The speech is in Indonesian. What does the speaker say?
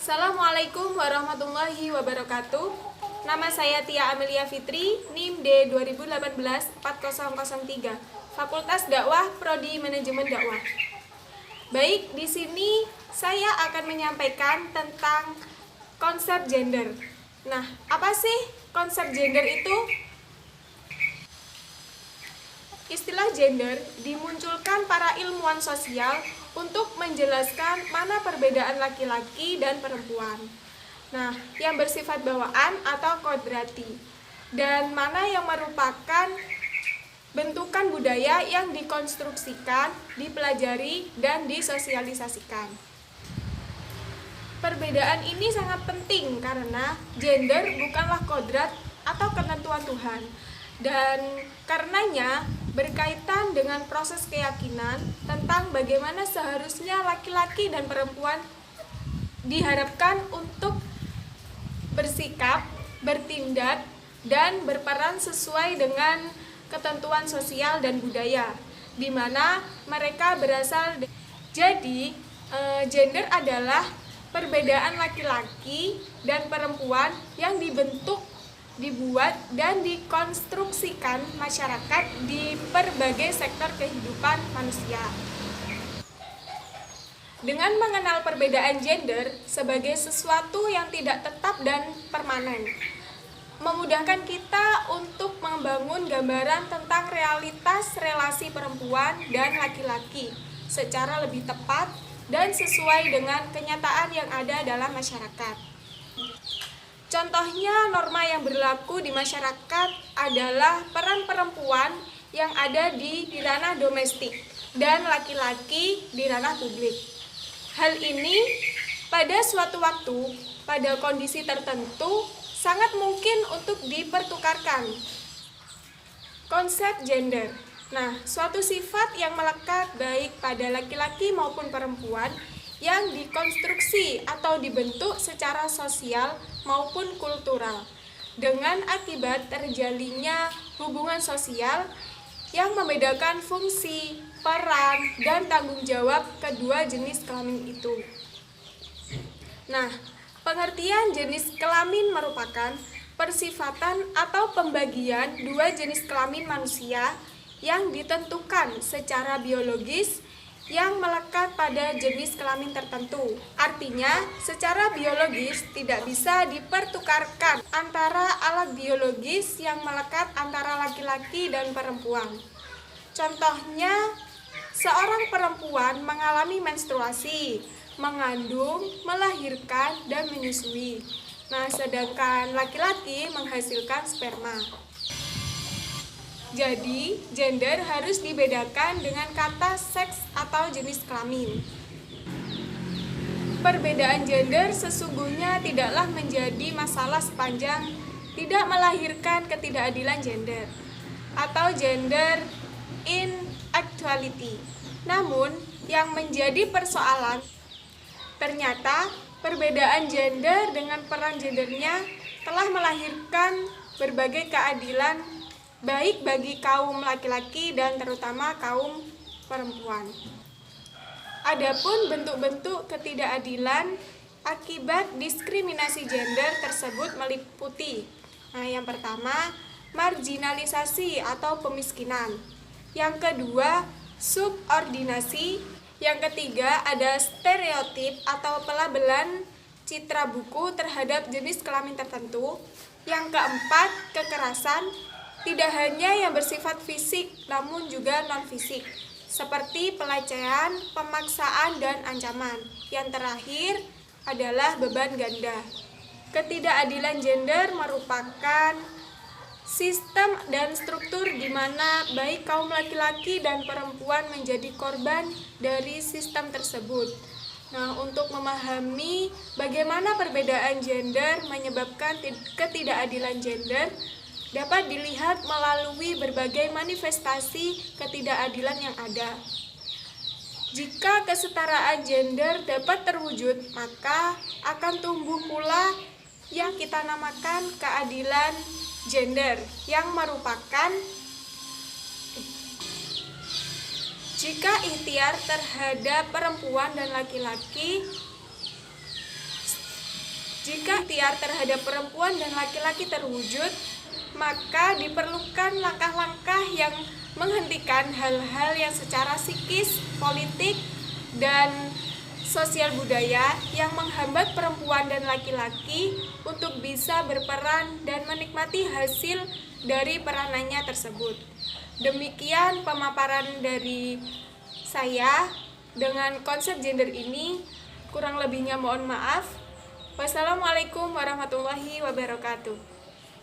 Assalamualaikum warahmatullahi wabarakatuh. Nama saya Tia Amelia Fitri, NIM D 2018-4003, Fakultas Dakwah Prodi Manajemen Dakwah. Baik, di sini saya akan menyampaikan tentang konsep gender. Nah, apa sih konsep gender itu? Istilah gender dimunculkan para ilmuwan sosial untuk menjelaskan mana perbedaan laki-laki dan perempuan. Nah, yang bersifat bawaan atau kodrati, dan mana yang merupakan bentukan budaya yang dikonstruksikan, dipelajari, dan disosialisasikan. Perbedaan ini sangat penting karena gender bukanlah kodrat atau ketentuan Tuhan, dan karenanya berkaitan dengan proses keyakinan tentang bagaimana seharusnya laki-laki dan perempuan diharapkan untuk bersikap, bertindak, dan berperan sesuai dengan ketentuan sosial dan budaya, di mana mereka berasal. Jadi, gender adalah perbedaan laki-laki dan perempuan yang dibuat dan dikonstruksikan masyarakat di berbagai sektor kehidupan manusia. Dengan mengenal perbedaan gender sebagai sesuatu yang tidak tetap dan permanen, memudahkan kita untuk membangun gambaran tentang realitas relasi perempuan dan laki-laki secara lebih tepat dan sesuai dengan kenyataan yang ada dalam masyarakat. Contohnya, norma yang berlaku di masyarakat adalah peran perempuan yang ada di ranah domestik dan laki-laki di ranah publik. Hal ini pada suatu waktu, pada kondisi tertentu, sangat mungkin untuk dipertukarkan. Konsep gender. Nah, suatu sifat yang melekat baik pada laki-laki maupun perempuan yang dikonstruksi atau dibentuk secara sosial maupun kultural dengan akibat terjalinnya hubungan sosial yang membedakan fungsi, peran, dan tanggung jawab kedua jenis kelamin itu. Nah, pengertian jenis kelamin merupakan persifatan atau pembagian dua jenis kelamin manusia yang ditentukan secara biologis yang melekat pada jenis kelamin tertentu. Artinya, secara biologis tidak bisa dipertukarkan antara alat biologis yang melekat antara laki-laki dan perempuan. Contohnya, seorang perempuan mengalami menstruasi, mengandung, melahirkan, dan menyusui. Nah, sedangkan laki-laki menghasilkan sperma. Jadi, gender harus dibedakan dengan kata seks atau jenis kelamin. Perbedaan gender sesungguhnya tidaklah menjadi masalah sepanjang tidak melahirkan ketidakadilan gender atau gender inequality. Namun, yang menjadi persoalan, ternyata perbedaan gender dengan peran gendernya telah melahirkan berbagai keadilan baik bagi kaum laki-laki dan terutama kaum perempuan. Adapun bentuk-bentuk ketidakadilan akibat diskriminasi gender tersebut meliputi, yang pertama, marginalisasi atau pemiskinan. Yang kedua, subordinasi. Yang ketiga, ada stereotip atau pelabelan citra buku terhadap jenis kelamin tertentu. Yang keempat, kekerasan. Tidak hanya yang bersifat fisik, namun juga non-fisik, seperti pelecehan, pemaksaan, dan ancaman. Yang terakhir adalah beban ganda. Ketidakadilan gender merupakan sistem dan struktur di mana baik kaum laki-laki dan perempuan menjadi korban dari sistem tersebut. Nah, untuk memahami bagaimana perbedaan gender menyebabkan ketidakadilan gender, dapat dilihat melalui berbagai manifestasi ketidakadilan yang ada. Jika kesetaraan gender dapat terwujud, maka akan tumbuh pula yang kita namakan keadilan gender, yang merupakan jika ikhtiar terhadap perempuan dan laki-laki Jika ikhtiar terhadap perempuan dan laki-laki terwujud, maka diperlukan langkah-langkah yang menghentikan hal-hal yang secara psikis, politik, dan sosial budaya yang menghambat perempuan dan laki-laki untuk bisa berperan dan menikmati hasil dari peranannya tersebut. Demikian pemaparan dari saya dengan konsep gender ini. Kurang lebihnya mohon maaf. Wassalamualaikum warahmatullahi wabarakatuh.